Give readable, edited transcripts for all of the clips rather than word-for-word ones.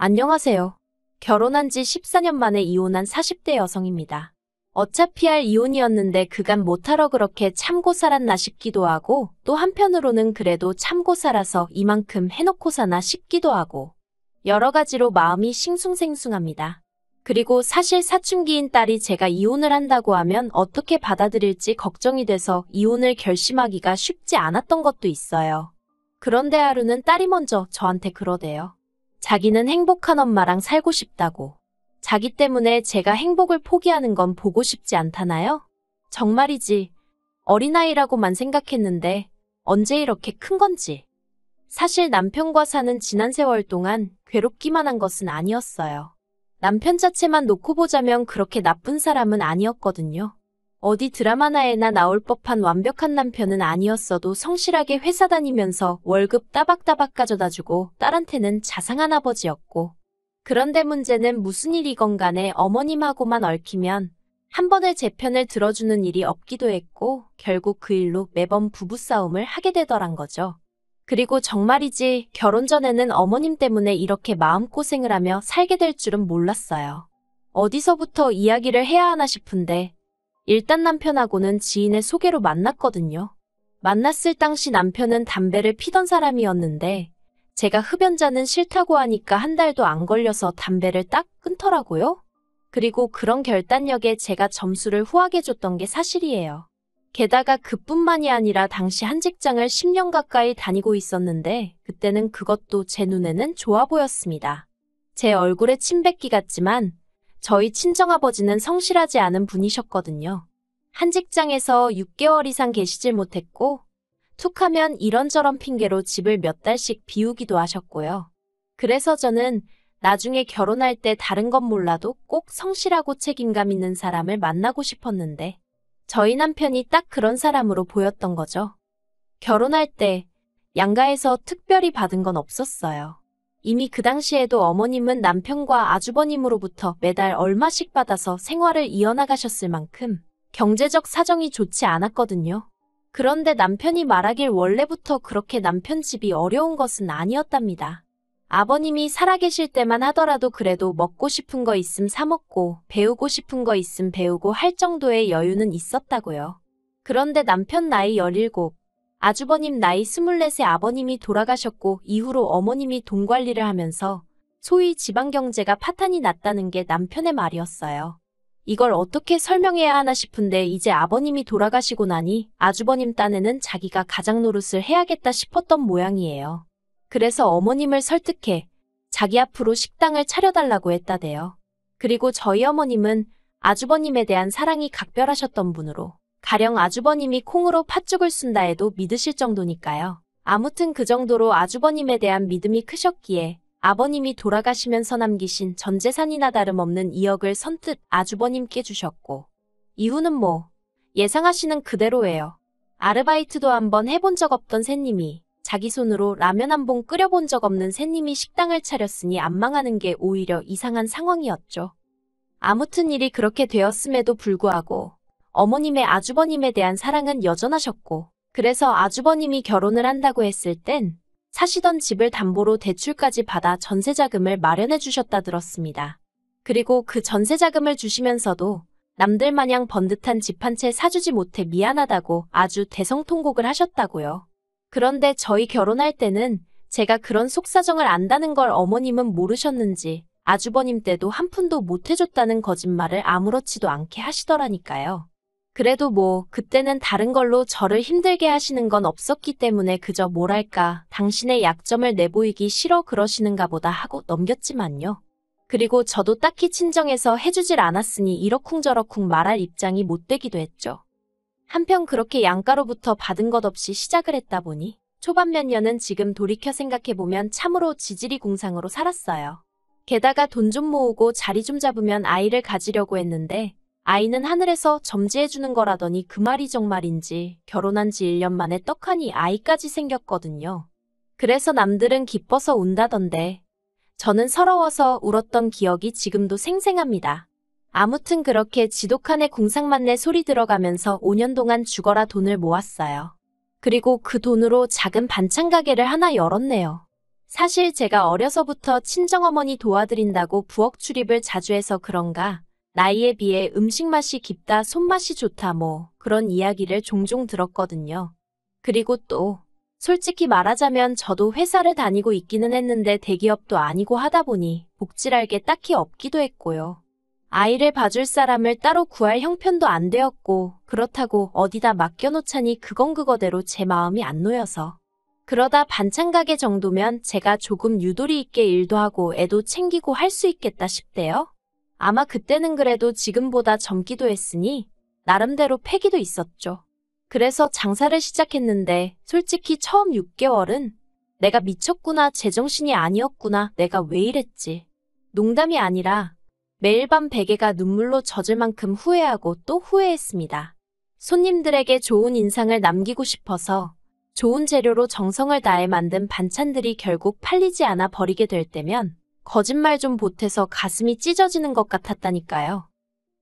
안녕하세요. 결혼한 지 14년 만에 이혼한 40대 여성입니다. 어차피 할 이혼이었는데 그간 못하러 그렇게 참고 살았나 싶기도 하고 또 한편으로는 그래도 참고 살아서 이만큼 해놓고 사나 싶기도 하고 여러 가지로 마음이 싱숭생숭합니다. 그리고 사실 사춘기인 딸이 제가 이혼을 한다고 하면 어떻게 받아들일지 걱정이 돼서 이혼을 결심하기가 쉽지 않았던 것도 있어요. 그런데 하루는 딸이 먼저 저한테 그러대요. 자기는 행복한 엄마랑 살고 싶다고. 자기 때문에 제가 행복을 포기하는 건 보고 싶지 않다나요? 정말이지. 어린아이라고만 생각했는데 언제 이렇게 큰 건지. 사실 남편과 사는 지난 세월 동안 괴롭기만 한 것은 아니었어요. 남편 자체만 놓고 보자면 그렇게 나쁜 사람은 아니었거든요. 어디 드라마나에나 나올 법한 완벽한 남편은 아니었어도 성실하게 회사 다니면서 월급 따박따박 가져다주고 딸한테는 자상한 아버지였고. 그런데 문제는 무슨 일이건 간에 어머님하고만 얽히면 한 번에 제 편을 들어주는 일이 없기도 했고 결국 그 일로 매번 부부싸움을 하게 되더란 거죠. 그리고 정말이지 결혼 전에는 어머님 때문에 이렇게 마음고생을 하며 살게 될 줄은 몰랐어요. 어디서부터 이야기를 해야 하나 싶은데 일단 남편하고는 지인의 소개로 만났거든요. 만났을 당시 남편은 담배를 피던 사람이었는데 제가 흡연자는 싫다고 하니까 한 달도 안 걸려서 담배를 딱 끊더라고요. 그리고 그런 결단력에 제가 점수를 후하게 줬던 게 사실이에요. 게다가 그뿐만이 아니라 당시 한 직장을 10년 가까이 다니고 있었는데 그때는 그것도 제 눈에는 좋아 보였습니다. 제 얼굴에 침 뱉기 같지만 저희 친정아버지는 성실하지 않은 분이셨거든요. 한 직장에서 6개월 이상 계시질 못했고 툭 하면 이런저런 핑계로 집을 몇 달씩 비우기도 하셨고요. 그래서 저는 나중에 결혼할 때 다른 건 몰라도 꼭 성실하고 책임감 있는 사람을 만나고 싶었는데 저희 남편이 딱 그런 사람으로 보였던 거죠. 결혼할 때 양가에서 특별히 받은 건 없었어요. 이미 그 당시에도 어머님은 남편과 아주버님으로부터 매달 얼마씩 받아서 생활을 이어나가셨을 만큼 경제적 사정이 좋지 않았거든요. 그런데 남편이 말하길 원래부터 그렇게 남편 집이 어려운 것은 아니었답니다. 아버님이 살아계실 때만 하더라도 그래도 먹고 싶은 거 있음 사 먹고 배우고 싶은 거 있음 배우고 할 정도의 여유는 있었다고요. 그런데 남편 나이 17, 아주버님 나이 24세 아버님이 돌아가셨고 이후로 어머님이 돈 관리를 하면서 소위 집안 경제가 파탄이 났다는 게 남편의 말이었어요. 이걸 어떻게 설명해야 하나 싶은데 이제 아버님이 돌아가시고 나니 아주버님 딴에는 자기가 가장 노릇을 해야겠다 싶었던 모양이에요. 그래서 어머님을 설득해 자기 앞으로 식당을 차려달라고 했다대요. 그리고 저희 어머님은 아주버님에 대한 사랑이 각별하셨던 분으로 가령 아주버님이 콩으로 팥죽을 쓴다 해도 믿으실 정도니까요. 아무튼 그 정도로 아주버님에 대한 믿음이 크셨기에 아버님이 돌아가시면서 남기신 전 재산이나 다름없는 2억을 선뜻 아주버님께 주셨고 이후는 뭐 예상하시는 그대로예요. 아르바이트도 한번 해본 적 없던 새님이 자기 손으로 라면 한 봉 끓여본 적 없는 새님이 식당을 차렸으니 안 망하는 게 오히려 이상한 상황이었죠. 아무튼 일이 그렇게 되었음에도 불구하고 어머님의 아주버님에 대한 사랑은 여전하셨고 그래서 아주버님이 결혼을 한다고 했을 땐 사시던 집을 담보로 대출까지 받아 전세자금을 마련해 주셨다 들었습니다. 그리고 그 전세자금을 주시면서도 남들 마냥 번듯한 집 한 채 사주지 못해 미안하다고 아주 대성통곡을 하셨다고요. 그런데 저희 결혼할 때는 제가 그런 속사정을 안다는 걸 어머님은 모르셨는지 아주버님 때도 한 푼도 못 해줬다는 거짓말을 아무렇지도 않게 하시더라니까요. 그래도 뭐 그때는 다른 걸로 저를 힘들게 하시는 건 없었기 때문에 그저 뭐랄까 당신의 약점을 내보이기 싫어 그러시는가 보다 하고 넘겼지만요. 그리고 저도 딱히 친정에서 해주질 않았으니 이러쿵저러쿵 말할 입장이 못 되기도 했죠. 한편 그렇게 양가로부터 받은 것 없이 시작을 했다 보니 초반 몇 년은 지금 돌이켜 생각해보면 참으로 지지리 공상으로 살았어요. 게다가 돈 좀 모으고 자리 좀 잡으면 아이를 가지려고 했는데 아이는 하늘에서 점지해주는 거라더니 그 말이 정말인지 결혼한 지 1년 만에 떡하니 아이까지 생겼거든요. 그래서 남들은 기뻐서 운다던데 저는 서러워서 울었던 기억이 지금도 생생합니다. 아무튼 그렇게 지독한의 공상만내 소리 들어가면서 5년 동안 죽어라 돈을 모았어요. 그리고 그 돈으로 작은 반찬 가게를 하나 열었네요. 사실 제가 어려서부터 친정어머니 도와드린다고 부엌 출입을 자주 해서 그런가 나이에 비해 음식 맛이 깊다, 손맛이 좋다 그런 이야기를 종종 들었거든요. 그리고 또 솔직히 말하자면 저도 회사를 다니고 있기는 했는데 대기업도 아니고 하다 보니 복지랄 게 딱히 없기도 했고요. 아이를 봐줄 사람을 따로 구할 형편도 안 되었고 그렇다고 어디다 맡겨놓자니 그건 그거대로 제 마음이 안 놓여서 그러다 반찬 가게 정도면 제가 조금 유도리 있게 일도 하고 애도 챙기고 할 수 있겠다 싶대요. 아마 그때는 그래도 지금보다 젊기도 했으니 나름대로 패기도 있었죠. 그래서 장사를 시작했는데 솔직히 처음 6개월은 내가 미쳤구나, 제정신이 아니었구나, 내가 왜 이랬지. 농담이 아니라 매일 밤 베개가 눈물로 젖을 만큼 후회하고 또 후회했습니다. 손님들에게 좋은 인상을 남기고 싶어서 좋은 재료로 정성을 다해 만든 반찬들이 결국 팔리지 않아 버리게 될 때면 거짓말 좀 보태서 가슴이 찢어지는 것 같았다니까요.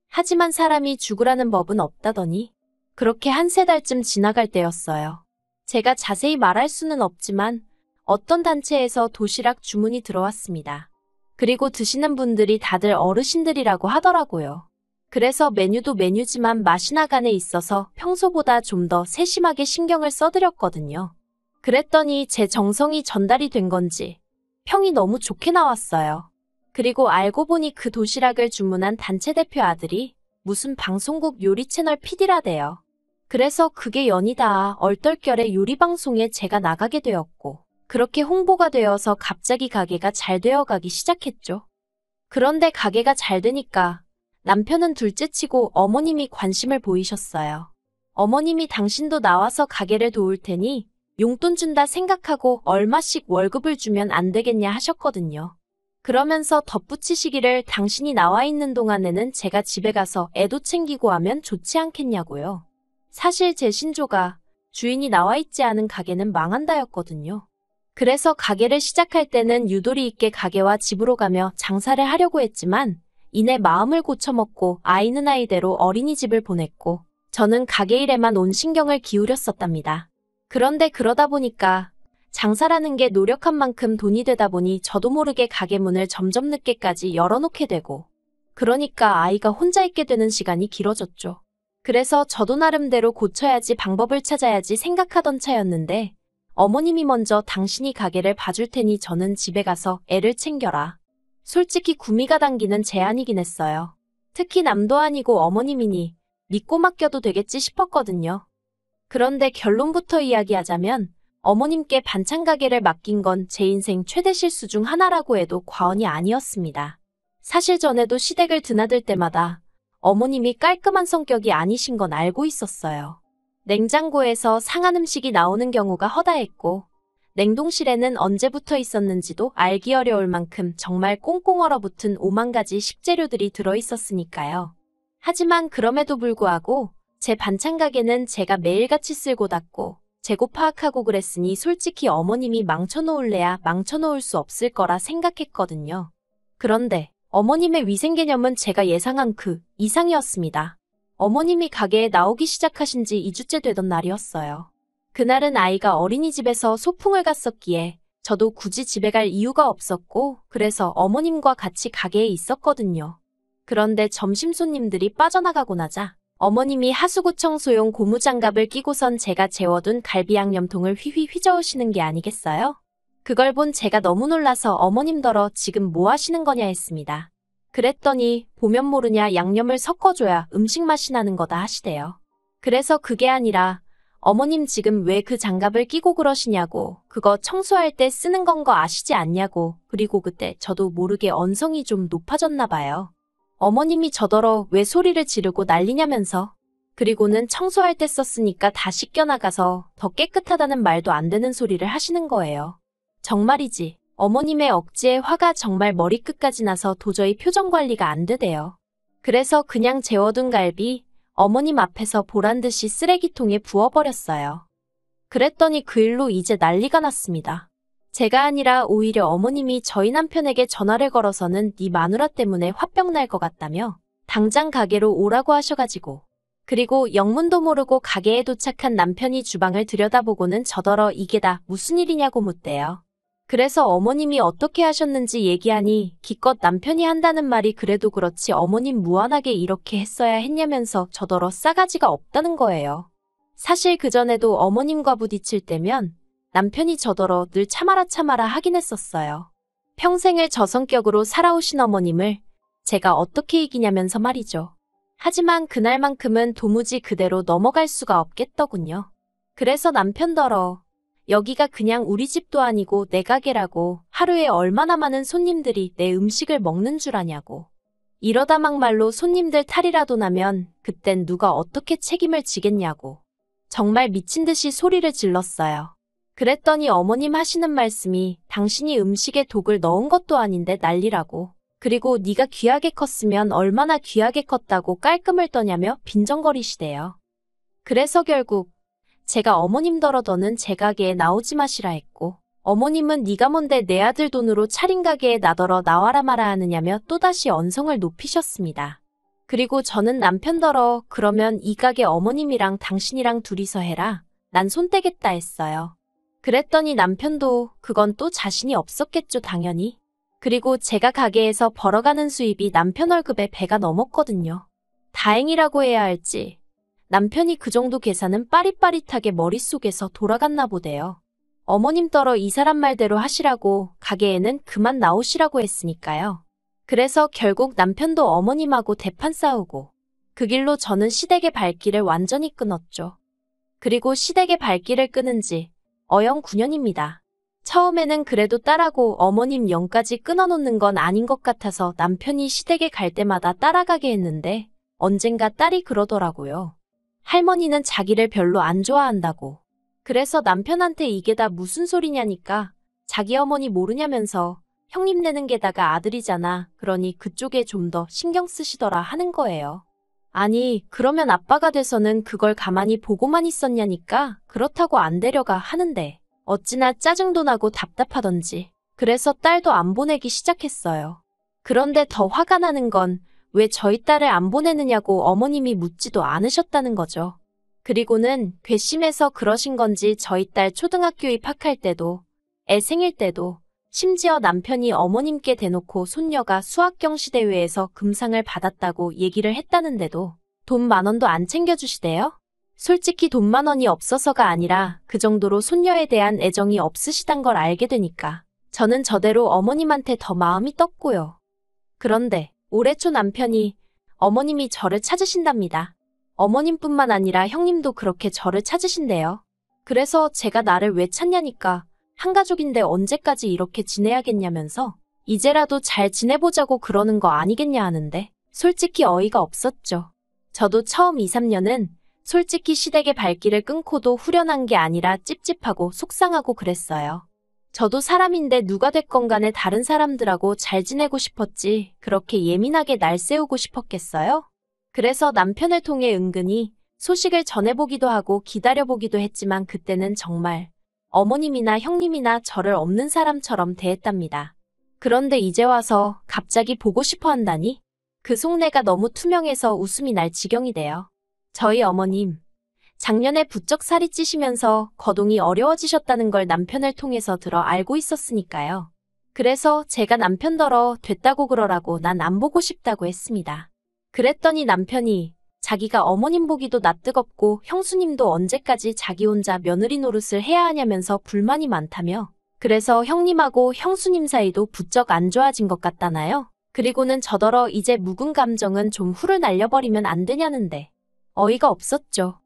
하지만 사람이 죽으라는 법은 없다더니 그렇게 한 세 달쯤 지나갈 때였어요. 제가 자세히 말할 수는 없지만 어떤 단체에서 도시락 주문이 들어왔습니다. 그리고 드시는 분들이 다들 어르신들이라고 하더라고요. 그래서 메뉴도 메뉴지만 맛이 나간에 있어서 평소보다 좀 더 세심하게 신경을 써드렸거든요. 그랬더니 제 정성이 전달이 된 건지 평이 너무 좋게 나왔어요. 그리고 알고 보니 그 도시락을 주문한 단체 대표 아들이 무슨 방송국 요리 채널 PD라대요. 그래서 그게 연이다 얼떨결에 요리 방송에 제가 나가게 되었고 그렇게 홍보가 되어서 갑자기 가게가 잘 되어가기 시작했죠. 그런데 가게가 잘 되니까 남편은 둘째치고 어머님이 관심을 보이셨어요. 어머님이 당신도 나와서 가게를 도울 테니 용돈 준다 생각하고 얼마씩 월급을 주면 안 되겠냐 하셨거든요. 그러면서 덧붙이시기를 당신이 나와 있는 동안에는 제가 집에 가서 애도 챙기고 하면 좋지 않겠냐고요. 사실 제 신조가 주인이 나와 있지 않은 가게는 망한다였거든요. 그래서 가게를 시작할 때는 유도리 있게 가게와 집으로 가며 장사를 하려고 했지만 이내 마음을 고쳐먹고 아이는 아이대로 어린이집을 보냈고 저는 가게 일에만 온 신경을 기울였었답니다. 그런데 그러다 보니까 장사라는 게 노력한 만큼 돈이 되다 보니 저도 모르게 가게 문을 점점 늦게까지 열어놓게 되고 그러니까 아이가 혼자 있게 되는 시간이 길어졌죠. 그래서 저도 나름대로 고쳐야지 방법을 찾아야지 생각하던 차였는데 어머님이 먼저 당신이 가게를 봐줄 테니 저는 집에 가서 애를 챙겨라. 솔직히 구미가 당기는 제안이긴 했어요. 특히 남도 아니고 어머님이니 믿고 맡겨도 되겠지 싶었거든요. 그런데 결론부터 이야기하자면 어머님께 반찬 가게를 맡긴 건 제 인생 최대 실수 중 하나라고 해도 과언이 아니었습니다. 사실 전에도 시댁을 드나들 때마다 어머님이 깔끔한 성격이 아니신 건 알고 있었어요. 냉장고에서 상한 음식이 나오는 경우가 허다했고 냉동실에는 언제부터 있었는지도 알기 어려울 만큼 정말 꽁꽁 얼어붙은 5만 가지 식재료들이 들어있었으니까요. 하지만 그럼에도 불구하고 제 반찬 가게는 제가 매일같이 쓸고 닦고 재고 파악하고 그랬으니 솔직히 어머님이 망쳐놓을래야 망쳐놓을 수 없을 거라 생각했거든요. 그런데 어머님의 위생 개념은 제가 예상한 그 이상이었습니다. 어머님이 가게에 나오기 시작하신 지 2주째 되던 날이었어요. 그날은 아이가 어린이집에서 소풍을 갔었기에 저도 굳이 집에 갈 이유가 없었고 그래서 어머님과 같이 가게에 있었거든요. 그런데 점심 손님들이 빠져나가고 나자 어머님이 하수구청소용 고무장갑을 끼고선 제가 재워둔 갈비 양념통을 휘휘 휘저으시는 게 아니겠어요? 그걸 본 제가 너무 놀라서 어머님더러 지금 뭐 하시는 거냐 했습니다. 그랬더니 보면 모르냐 양념을 섞어줘야 음식 맛이 나는 거다 하시대요. 그래서 그게 아니라 어머님 지금 왜 그 장갑을 끼고 그러시냐고 그거 청소할 때 쓰는 건 거 아시지 않냐고 그리고 그때 저도 모르게 언성이 좀 높아졌나 봐요. 어머님이 저더러 왜 소리를 지르고 난리냐면서 그리고는 청소할 때 썼으니까 다 씻겨나가서 더 깨끗하다는 말도 안 되는 소리를 하시는 거예요. 정말이지 어머님의 억지에 화가 정말 머리끝까지 나서 도저히 표정 관리가 안 되대요. 그래서 그냥 재워둔 갈비 어머님 앞에서 보란듯이 쓰레기통에 부어버렸어요. 그랬더니 그 일로 이제 난리가 났습니다. 제가 아니라 오히려 어머님이 저희 남편에게 전화를 걸어서는 네 마누라 때문에 화병 날 것 같다며 당장 가게로 오라고 하셔가지고 그리고 영문도 모르고 가게에 도착한 남편이 주방을 들여다보고는 저더러 이게 다 무슨 일이냐고 묻대요. 그래서 어머님이 어떻게 하셨는지 얘기하니 기껏 남편이 한다는 말이 그래도 그렇지 어머님 무한하게 이렇게 했어야 했냐면서 저더러 싸가지가 없다는 거예요. 사실 그전에도 어머님과 부딪힐 때면 남편이 저더러 늘 참아라 참아라 하긴 했었어요. 평생을 저 성격으로 살아오신 어머님을 제가 어떻게 이기냐면서 말이죠. 하지만 그날만큼은 도무지 그대로 넘어갈 수가 없겠더군요. 그래서 남편더러 여기가 그냥 우리 집도 아니고 내 가게라고 하루에 얼마나 많은 손님들이 내 음식을 먹는 줄 아냐고. 이러다 막말로 손님들 탈이라도 나면 그땐 누가 어떻게 책임을 지겠냐고. 정말 미친 듯이 소리를 질렀어요. 그랬더니 어머님 하시는 말씀이 당신이 음식에 독을 넣은 것도 아닌데 난리라고. 그리고 네가 귀하게 컸으면 얼마나 귀하게 컸다고 깔끔을 떠냐며 빈정거리시대요. 그래서 결국 제가 어머님더러 너는 제 가게에 나오지 마시라 했고 어머님은 네가 뭔데 내 아들 돈으로 차린 가게에 나더러 나와라 마라 하느냐며 또다시 언성을 높이셨습니다. 그리고 저는 남편더러 그러면 이 가게 어머님이랑 당신이랑 둘이서 해라. 난 손 떼겠다 했어요. 그랬더니 남편도 그건 또 자신이 없었겠죠 당연히. 그리고 제가 가게에서 벌어가는 수입이 남편 월급의 배가 넘었거든요. 다행이라고 해야 할지 남편이 그 정도 계산은 빠릿빠릿하게 머릿속에서 돌아갔나 보대요. 어머님더러 이 사람 말대로 하시라고 가게에는 그만 나오시라고 했으니까요. 그래서 결국 남편도 어머님하고 대판 싸우고 그 길로 저는 시댁의 발길을 완전히 끊었죠. 그리고 시댁의 발길을 끊은 지 어영 9년입니다. 처음에는 그래도 딸하고 어머님 영까지 끊어놓는 건 아닌 것 같아서 남편이 시댁에 갈 때마다 따라가게 했는데 언젠가 딸이 그러더라고요. 할머니는 자기를 별로 안 좋아한다고. 그래서 남편한테 이게 다 무슨 소리냐니까 자기 어머니 모르냐면서 형님네는 게다가 아들이잖아. 그러니 그쪽에 좀 더 신경 쓰시더라 하는 거예요. 아니 그러면 아빠가 돼서는 그걸 가만히 보고만 있었냐니까 그렇다고 안 데려가 하는데 어찌나 짜증도 나고 답답하던지 그래서 딸도 안 보내기 시작했어요. 그런데 더 화가 나는 건 왜 저희 딸을 안 보내느냐고 어머님이 묻지도 않으셨다는 거죠. 그리고는 괘씸해서 그러신 건지 저희 딸 초등학교 입학할 때도 애 생일 때도 심지어 남편이 어머님께 대놓고 손녀가 수학경시대회에서 금상을 받았다고 얘기를 했다는데도 돈 10,000원도 안 챙겨주시대요? 솔직히 돈 10,000원이 없어서가 아니라 그 정도로 손녀에 대한 애정이 없으시단 걸 알게 되니까 저는 저대로 어머님한테 더 마음이 떴고요. 그런데 올해 초 남편이 어머님이 저를 찾으신답니다. 어머님뿐만 아니라 형님도 그렇게 저를 찾으신대요. 그래서 제가 나를 왜 찾냐니까 한가족인데 언제까지 이렇게 지내야겠냐면서 이제라도 잘 지내보자고 그러는 거 아니겠냐 하는데 솔직히 어이가 없었죠. 저도 처음 2, 3년은 솔직히 시댁의 발길을 끊고도 후련한 게 아니라 찝찝하고 속상하고 그랬어요. 저도 사람인데 누가 됐건 간에 다른 사람들하고 잘 지내고 싶었지 그렇게 예민하게 날 세우고 싶었겠어요? 그래서 남편을 통해 은근히 소식을 전해보기도 하고 기다려보기도 했지만 그때는 정말 어머님이나 형님이나 저를 없는 사람처럼 대했답니다. 그런데 이제 와서 갑자기 보고 싶어 한다니? 그 속내가 너무 투명해서 웃음이 날 지경이 돼요. 저희 어머님, 작년에 부쩍 살이 찌시면서 거동이 어려워지셨다는 걸 남편을 통해서 들어 알고 있었으니까요. 그래서 제가 남편더러 됐다고 그러라고 난 안 보고 싶다고 했습니다. 그랬더니 남편이 자기가 어머님 보기도 낯뜨겁고 형수님도 언제까지 자기 혼자 며느리 노릇을 해야 하냐면서 불만이 많다며 그래서 형님하고 형수님 사이도 부쩍 안 좋아진 것 같다나요? 그리고는 저더러 이제 묵은 감정은 좀 후를 날려버리면 안 되냐는데 어이가 없었죠.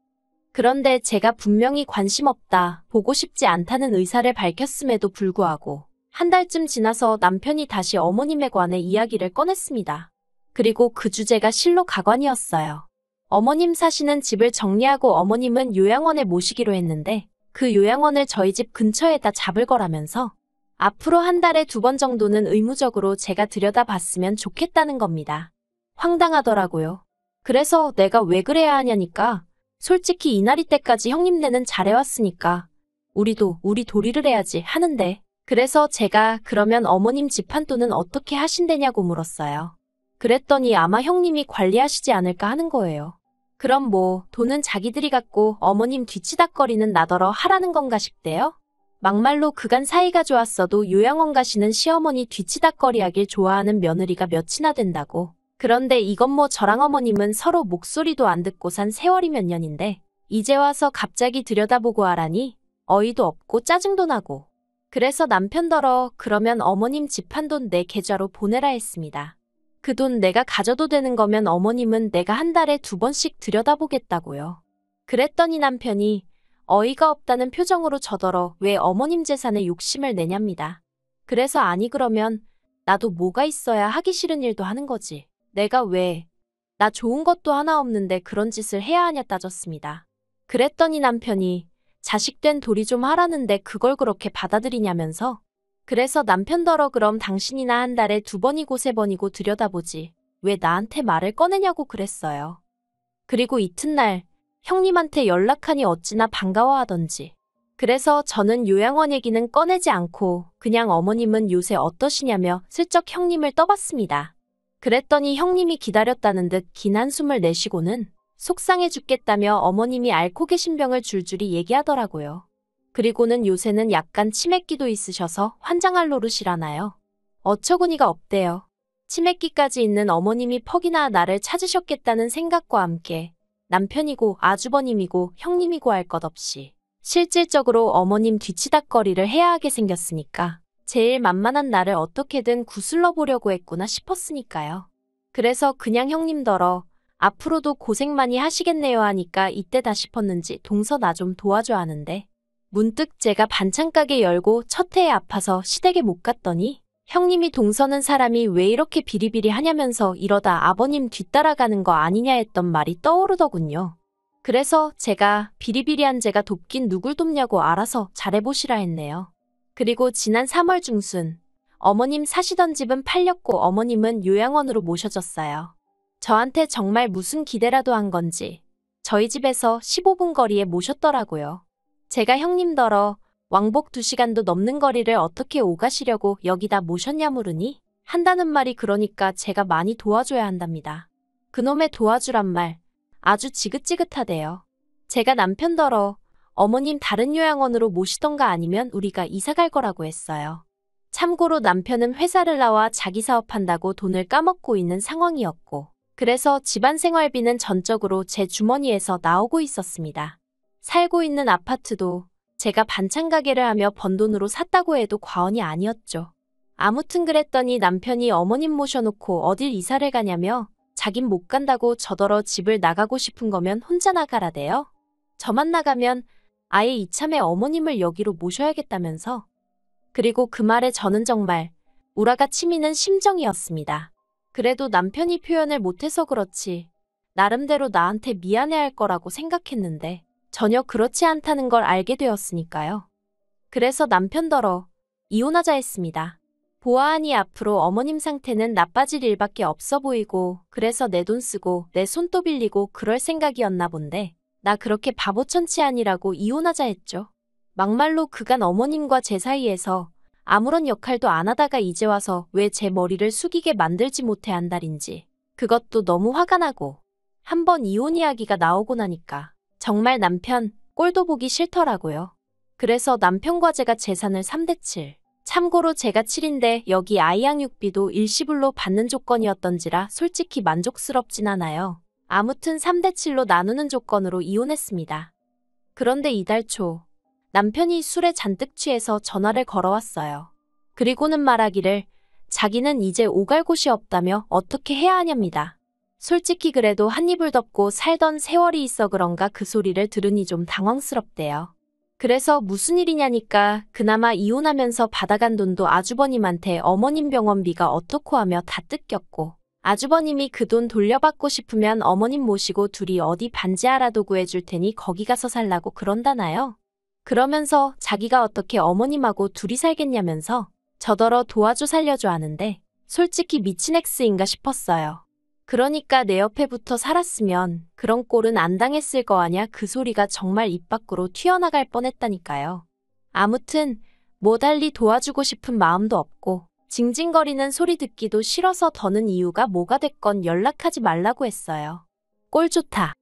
그런데 제가 분명히 관심 없다, 보고 싶지 않다는 의사를 밝혔음에도 불구하고 한 달쯤 지나서 남편이 다시 어머님에 관해 이야기를 꺼냈습니다. 그리고 그 주제가 실로 가관이었어요. 어머님 사시는 집을 정리하고 어머님은 요양원에 모시기로 했는데 그 요양원을 저희 집 근처에다 잡을 거라면서 앞으로 한 달에 2번 정도는 의무적으로 제가 들여다봤으면 좋겠다는 겁니다. 황당하더라고요. 그래서 내가 왜 그래야 하냐니까 솔직히 이날이 때까지 형님네는 잘해왔으니까 우리도 우리 도리를 해야지 하는데 그래서 제가 그러면 어머님 집안돈은 어떻게 하신대냐고 물었어요. 그랬더니 아마 형님이 관리하시지 않을까 하는 거예요. 그럼 뭐 돈은 자기들이 갖고 어머님 뒤치닥거리는 나더러 하라는 건가 싶대요? 막말로 그간 사이가 좋았어도 요양원 가시는 시어머니 뒤치다꺼리하길 좋아하는 며느리가 몇이나 된다고. 그런데 이건 뭐 저랑 어머님은 서로 목소리도 안 듣고 산 세월이 몇 년인데 이제 와서 갑자기 들여다보고 하라니 어이도 없고 짜증도 나고. 그래서 남편더러 그러면 어머님 집 한 돈 내 계좌로 보내라 했습니다. 그 돈 내가 가져도 되는 거면 어머님은 내가 한 달에 2번씩 들여다보겠다고요. 그랬더니 남편이 어이가 없다는 표정으로 저더러 왜 어머님 재산에 욕심을 내냐입니다. 그래서 아니 그러면 나도 뭐가 있어야 하기 싫은 일도 하는 거지. 내가 왜 나 좋은 것도 하나 없는데 그런 짓을 해야 하냐 따졌습니다. 그랬더니 남편이 자식된 도리 좀 하라는데 그걸 그렇게 받아들이냐면서. 그래서 남편더러 그럼 당신이나 한 달에 2번이고 3번이고 들여다보지 왜 나한테 말을 꺼내냐고 그랬어요. 그리고 이튿날 형님한테 연락하니 어찌나 반가워하던지. 그래서 저는 요양원 얘기는 꺼내지 않고 그냥 어머님은 요새 어떠시냐며 슬쩍 형님을 떠봤습니다. 그랬더니 형님이 기다렸다는 듯 긴 한숨을 내쉬고는 속상해 죽겠다며 어머님이 앓고 계신 병을 줄줄이 얘기하더라고요. 그리고는 요새는 약간 치매기도 있으셔서 환장할 노릇이라나요. 어처구니가 없대요. 치매기까지 있는 어머님이 퍽이나 나를 찾으셨겠다는 생각과 함께 남편이고 아주버님이고 형님이고 할 것 없이 실질적으로 어머님 뒤치다꺼리를 해야 하게 생겼으니까 제일 만만한 나를 어떻게든 구슬러 보려고 했구나 싶었으니까요. 그래서 그냥 형님더러 앞으로도 고생 많이 하시겠네요 하니까 이때다 싶었는지 동서 나 좀 도와줘 하는데 문득 제가 반찬가게 열고 첫 해에 아파서 시댁에 못 갔더니 형님이 동서는 사람이 왜 이렇게 비리비리 하냐면서 이러다 아버님 뒤따라가는 거 아니냐 했던 말이 떠오르더군요. 그래서 제가 비리비리한 제가 돕긴 누굴 돕냐고 알아서 잘해보시라 했네요. 그리고 지난 3월 중순 어머님 사시던 집은 팔렸고 어머님은 요양원으로 모셔졌어요. 저한테 정말 무슨 기대라도 한 건지 저희 집에서 15분 거리에 모셨더라고요. 제가 형님더러 왕복 2시간도 넘는 거리를 어떻게 오가시려고 여기다 모셨냐 물으니 한다는 말이 그러니까 제가 많이 도와줘야 한답니다. 그놈의 도와주란 말 아주 지긋지긋하대요. 제가 남편더러 어머님 다른 요양원으로 모시던가 아니면 우리가 이사 갈 거라고 했어요. 참고로 남편은 회사를 나와 자기 사업한다고 돈을 까먹고 있는 상황이었고 그래서 집안 생활비는 전적으로 제 주머니에서 나오고 있었습니다. 살고 있는 아파트도 제가 반찬 가게를 하며 번 돈으로 샀다고 해도 과언이 아니었죠. 아무튼 그랬더니 남편이 어머님 모셔놓고 어딜 이사를 가냐며 자긴 못 간다고 저더러 집을 나가고 싶은 거면 혼자 나가라대요. 저만 나가면 아예 이참에 어머님을 여기로 모셔야겠다면서. 그리고 그 말에 저는 정말 우라가 치미는 심정이었습니다. 그래도 남편이 표현을 못해서 그렇지 나름대로 나한테 미안해할 거라고 생각했는데 전혀 그렇지 않다는 걸 알게 되었으니까요. 그래서 남편더러 이혼하자 했습니다. 보아하니 앞으로 어머님 상태는 나빠질 일밖에 없어 보이고 그래서 내 돈 쓰고 내 손 또 빌리고 그럴 생각이었나 본데 나 그렇게 바보천치 아니라고 이혼하자 했죠. 막말로 그간 어머님과 제 사이에서 아무런 역할도 안 하다가 이제 와서 왜 제 머리를 숙이게 만들지 못해 한 달인지 그것도 너무 화가 나고 한번 이혼 이야기가 나오고 나니까 정말 남편 꼴도 보기 싫더라고요. 그래서 남편과 제가 재산을 3대 7. 참고로 제가 7인데 여기 아이 양육비도 일시불로 받는 조건이었던지라 솔직히 만족스럽진 않아요. 아무튼 3대 7로 나누는 조건으로 이혼했습니다. 그런데 이달 초 남편이 술에 잔뜩 취해서 전화를 걸어왔어요. 그리고는 말하기를 자기는 이제 오갈 곳이 없다며 어떻게 해야 하냐입니다. 솔직히 그래도 한 입을 덮고 살던 세월이 있어 그런가 그 소리를 들으니 좀 당황스럽대요. 그래서 무슨 일이냐니까 그나마 이혼하면서 받아간 돈도 아주버님한테 어머님 병원비가 어떻고 하며 다 뜯겼고 아주버님이 그 돈 돌려받고 싶으면 어머님 모시고 둘이 어디 반지 하라도 구해줄 테니 거기 가서 살라고 그런다나요. 그러면서 자기가 어떻게 어머님하고 둘이 살겠냐면서 저더러 도와줘 살려줘 하는데 솔직히 미친 X인가 싶었어요. 그러니까 내 옆에 붙어 살았으면 그런 꼴은 안 당했을 거 아냐 그 소리가 정말 입 밖으로 튀어나갈 뻔했다니까요. 아무튼 뭐 달리 도와주고 싶은 마음도 없고 징징거리는 소리 듣기도 싫어서 더는 이유가 뭐가 됐건 연락하지 말라고 했어요. 꼴 좋다.